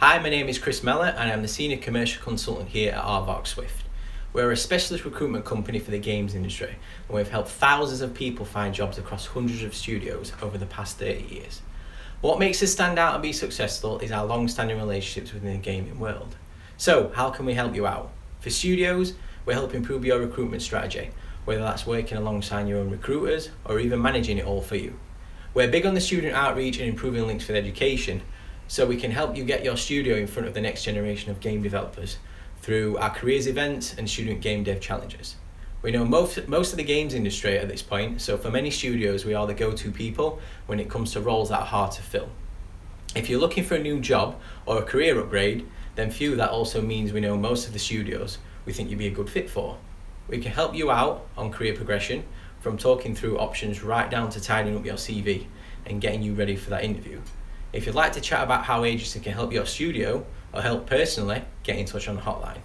Hi, my name is Chris Mellor and I'm the Senior Commercial Consultant here at Aardvark Swift. We're a specialist recruitment company for the games industry and we've helped thousands of people find jobs across hundreds of studios over the past 30 years. What makes us stand out and be successful is our long-standing relationships within the gaming world. So, how can we help you out? For studios, we help improve your recruitment strategy, whether that's working alongside your own recruiters or even managing it all for you. We're big on the student outreach and improving links with education, so we can help you get your studio in front of the next generation of game developers through our careers events and student game dev challenges. We know most of the games industry at this point, so for many studios we are the go-to people when it comes to roles that are hard to fill. If you're looking for a new job or a career upgrade, then for you that also means we know most of the studios we think you'd be a good fit for. We can help you out on career progression, from talking through options right down to tidying up your CV and getting you ready for that interview. If you'd like to chat about how agency can help your studio or help personally, get in touch on the hotline.